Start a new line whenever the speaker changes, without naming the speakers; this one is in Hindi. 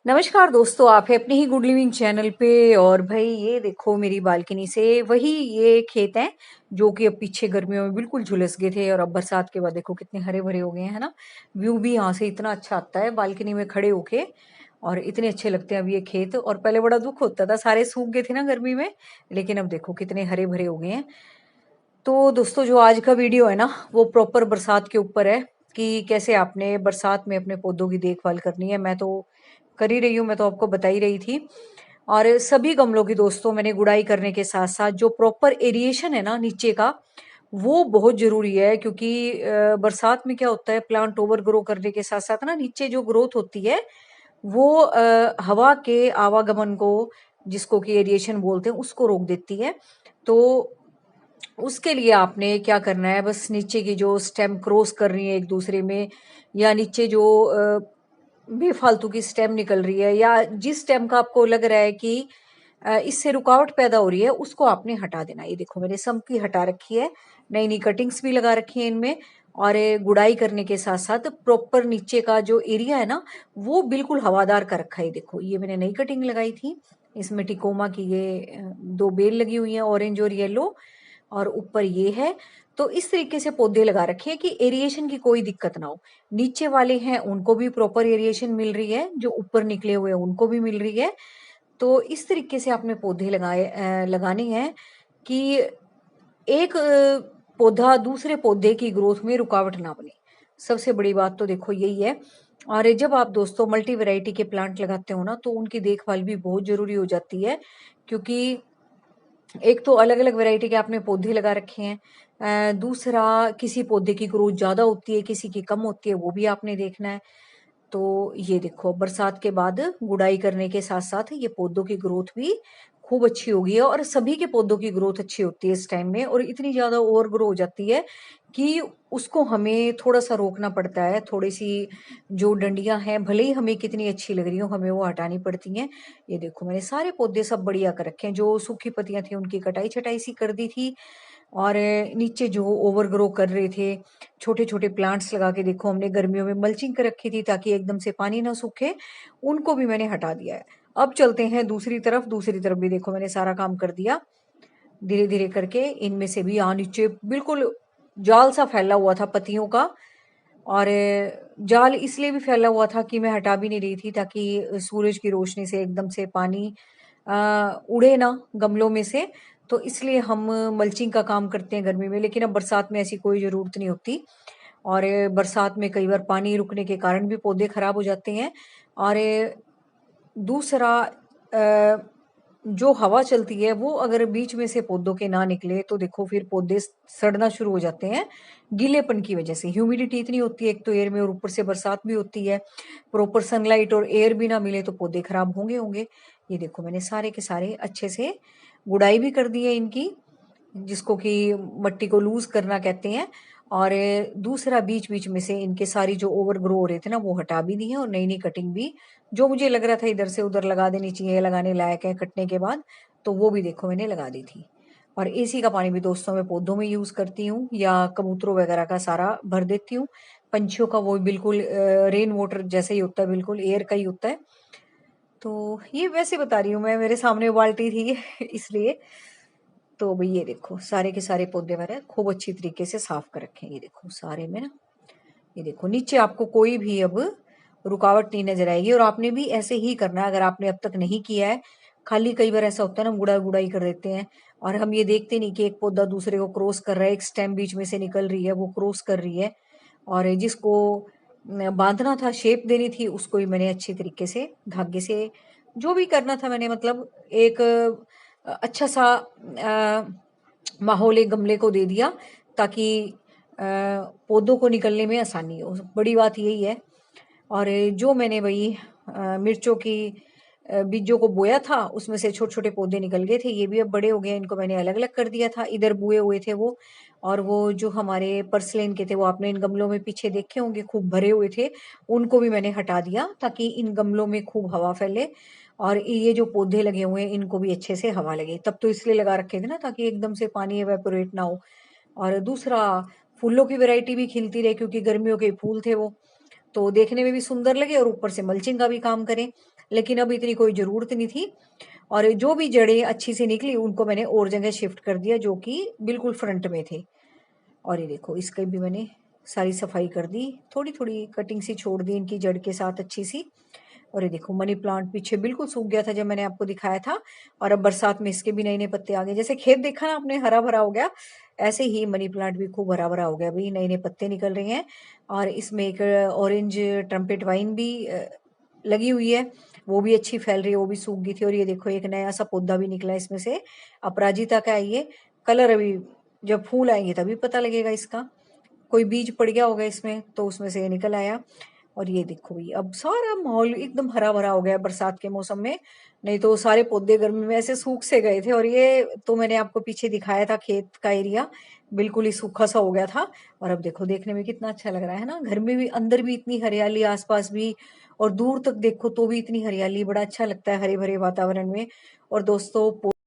नमस्कार दोस्तों, आप है अपने ही गुड लिविंग चैनल पे। और भाई ये देखो मेरी बालकनी से वही ये खेत हैं जो कि अब पीछे गर्मियों में बिल्कुल झुलस गए थे और अब बरसात के बाद देखो कितने हरे भरे हो गए हैं, है ना। व्यू भी यहाँ से इतना अच्छा आता है बालकनी में खड़े होके, और इतने अच्छे लगते हैं अब ये खेत। और पहले बड़ा दुख होता था, सारे सूख गए थे ना गर्मी में, लेकिन अब देखो कितने हरे भरे हो गए हैं। तो दोस्तों जो आज का वीडियो है ना, वो प्रॉपर बरसात के ऊपर है कि कैसे आपने बरसात में अपने पौधों की देखभाल करनी है। मैं तो कर ही रही हूँ, मैं तो आपको बता ही रही थी। और सभी गमलों की दोस्तों मैंने गुड़ाई करने के साथ साथ जो प्रॉपर एरिएशन है ना नीचे का, वो बहुत जरूरी है। क्योंकि बरसात में क्या होता है, प्लांट ओवर ग्रो करने के साथ साथ ना नीचे जो ग्रोथ होती है वो हवा के आवागमन को, जिसको कि एरिएशन बोलते हैं, उसको रोक देती है। तो उसके लिए आपने क्या करना है, बस नीचे की जो स्टेम क्रॉस कर रही है एक दूसरे में, या नीचे जो बेफालतू की स्टेम निकल रही है, या जिस स्टेम का आपको लग रहा है कि इससे रुकावट पैदा हो रही है, उसको आपने हटा देना। ये देखो मैंने सब की हटा रखी है, नई नई कटिंग्स भी लगा रखी है इनमें। और गुड़ाई करने के साथ साथ प्रॉपर नीचे का जो एरिया है ना, वो बिल्कुल हवादार कर रखा है। देखो ये मैंने नई कटिंग लगाई थी, इसमें टिकोमा की ये दो बेल लगी हुई है, ऑरेंज और येलो, और ऊपर ये है। तो इस तरीके से पौधे लगा रखे हैं कि एरिएशन की कोई दिक्कत ना हो। नीचे वाले हैं उनको भी प्रॉपर एरिएशन मिल रही है, जो ऊपर निकले हुए हैं उनको भी मिल रही है। तो इस तरीके से आपने पौधे लगाने हैं कि एक पौधा दूसरे पौधे की ग्रोथ में रुकावट ना बने। सबसे बड़ी बात तो देखो यही है। और जब आप दोस्तों मल्टी वैरायटी के प्लांट लगाते हो ना, तो उनकी देखभाल भी बहुत जरूरी हो जाती है। क्योंकि एक तो अलग अलग वैरायटी के आपने पौधे लगा रखे हैं, दूसरा किसी पौधे की ग्रोथ ज्यादा होती है, किसी की कम होती है, वो भी आपने देखना है। तो ये देखो बरसात के बाद गुड़ाई करने के साथ साथ ये पौधों की ग्रोथ भी खूब अच्छी होगी, और सभी के पौधों की ग्रोथ अच्छी होती है इस टाइम में, और इतनी ज्यादा ओवर ग्रो हो जाती है कि उसको हमें थोड़ा सा रोकना पड़ता है। थोड़ी सी जो डंडियां हैं, भले ही हमें कितनी अच्छी लग रही हो, हमें वो हटानी पड़ती हैं। ये देखो मैंने सारे पौधे सब बढ़िया कर रखे हैं, जो सूखी पत्तियां थी उनकी कटाई छटाई सी कर दी थी। और नीचे जो ओवर ग्रो कर रहे थे छोटे छोटे प्लांट्स लगा के, देखो हमने गर्मियों में मल्चिंग कर रखी थी ताकि एकदम से पानी ना सूखे, उनको भी मैंने हटा दिया है। अब चलते हैं दूसरी तरफ, दूसरी तरफ भी देखो मैंने सारा काम कर दिया धीरे धीरे करके। इनमें से भी यहाँ नीचे बिल्कुल जाल सा फैला हुआ था पत्तियों का, और जाल इसलिए भी फैला हुआ था कि मैं हटा भी नहीं रही थी ताकि सूरज की रोशनी से एकदम से पानी उड़े ना गमलों में से। तो इसलिए हम मल्चिंग का काम करते हैं गर्मी में, लेकिन अब बरसात में ऐसी कोई जरूरत नहीं होती। और बरसात में कई बार पानी रुकने के कारण भी पौधे खराब हो जाते हैं। और दूसरा जो हवा चलती है वो अगर बीच में से पौधों के ना निकले, तो देखो फिर पौधे सड़ना शुरू हो जाते हैं गीलेपन की वजह से। ह्यूमिडिटी इतनी होती है एक तो एयर में, और ऊपर से बरसात भी होती है, प्रॉपर सनलाइट और एयर भी ना मिले तो पौधे खराब होंगे होंगे। ये देखो मैंने सारे के सारे अच्छे से गुड़ाई भी कर दी है इनकी, जिसको कि मट्टी को लूज करना कहते हैं। और दूसरा बीच बीच में से इनके सारी जो ओवर ग्रो हो रहे थे ना, वो हटा भी दी है, और नई नई कटिंग भी जो मुझे लग रहा था इधर से उधर लगा देनी चाहिए, लगाने लायक है कटने के बाद, तो वो भी देखो मैंने लगा दी थी। और एसी का पानी भी दोस्तों मैं पौधों में यूज करती हूँ, या कबूतरों वगैरह का सारा भर देती हूँ। पंछियों का वो बिल्कुल रेन वाटर जैसे ही होता है, बिल्कुल एयर का ही होता है। तो ये वैसे बता रही हूँ मैं, मेरे सामने बाल्टी थी इसलिए। तो भाई ये देखो सारे के सारे पौधे मैंने खूब अच्छी तरीके से साफ कर रखे हैं। ये देखो सारे में ना, ये देखो नीचे आपको कोई भी अब रुकावट नहीं नजर आएगी, और आपने भी ऐसे ही करना है अगर आपने अब तक नहीं किया है। खाली कई बार ऐसा होता है ना, गुड़ाई गुड़ाई कर देते हैं और हम ये देखते नहीं कि एक पौधा दूसरे को क्रॉस कर रहा है, एक स्टेम बीच में से निकल रही है, वो क्रॉस कर रही है। और जिसको बांधना था, शेप देनी थी, उसको भी मैंने अच्छी तरीके से धागे से जो भी करना था मैंने, मतलब एक अच्छा सा माहौल एक गमले को दे दिया ताकि पौधों को निकलने में आसानी हो। बड़ी बात यही है। और जो मैंने वही मिर्चों की बीजों को बोया था, उसमें से छोटे छोटे पौधे निकल गए थे, ये भी अब बड़े हो गए, इनको मैंने अलग अलग कर दिया था। इधर बोए हुए थे वो, और वो जो हमारे पर्सलेन के थे वो आपने इन गमलों में पीछे देखे होंगे खूब भरे हुए थे, उनको भी मैंने हटा दिया ताकि इन गमलों में खूब हवा फैले। और ये जो पौधे लगे हुए हैं इनको भी अच्छे से हवा लगे, तब तो इसलिए लगा रखे थे ना ताकि एकदम से पानी एवेपोरेट ना हो। और दूसरा फूलों की वैरायटी भी खिलती रहे, क्योंकि गर्मियों के फूल थे वो, तो देखने में भी सुंदर लगे और ऊपर से मल्चिंग का भी काम करें। लेकिन अब इतनी कोई ज़रूरत नहीं थी। और जो भी जड़ें अच्छी सी निकली उनको मैंने और जगह शिफ्ट कर दिया जो कि बिल्कुल फ्रंट में थे। और ये देखो इसकी भी मैंने सारी सफाई कर दी, थोड़ी थोड़ी कटिंग सी छोड़ दी इनकी जड़ के साथ अच्छी सी। और ये देखो मनी प्लांट पीछे बिल्कुल सूख गया था जब मैंने आपको दिखाया था, और अब बरसात में इसके भी नए नए पत्ते आ गए। जैसे खेत देखा ना आपने हरा भरा हो गया, ऐसे ही मनी प्लांट भी खूब हरा भरा हो गया भाई, नए नए पत्ते निकल रहे हैं। और इसमें एक ऑरेंज ट्रम्पेट वाइन भी लगी हुई है, वो भी अच्छी फैल रही है, वो भी सूख गई थी। और ये देखो एक नया सा पौधा भी निकला इसमें से, अपराजिता का है ये। कलर अभी जब फूल आएंगे तभी पता लगेगा इसका, कोई बीज पड़ गया होगा इसमें तो उसमें से ये निकल आया। और ये देखो भाई अब सारा माहौल एकदम हरा भरा हो गया बरसात के मौसम में, नहीं तो सारे पौधे गर्मी में ऐसे सूख से गए थे। और ये तो मैंने आपको पीछे दिखाया था खेत का एरिया, बिल्कुल ही सूखा सा हो गया था। और अब देखो देखने में कितना अच्छा लग रहा है ना, घर में भी अंदर भी इतनी हरियाली, आसपास भी, और दूर तक देखो तो भी इतनी हरियाली, बड़ा अच्छा लगता है हरे भरे वातावरण में। और दोस्तों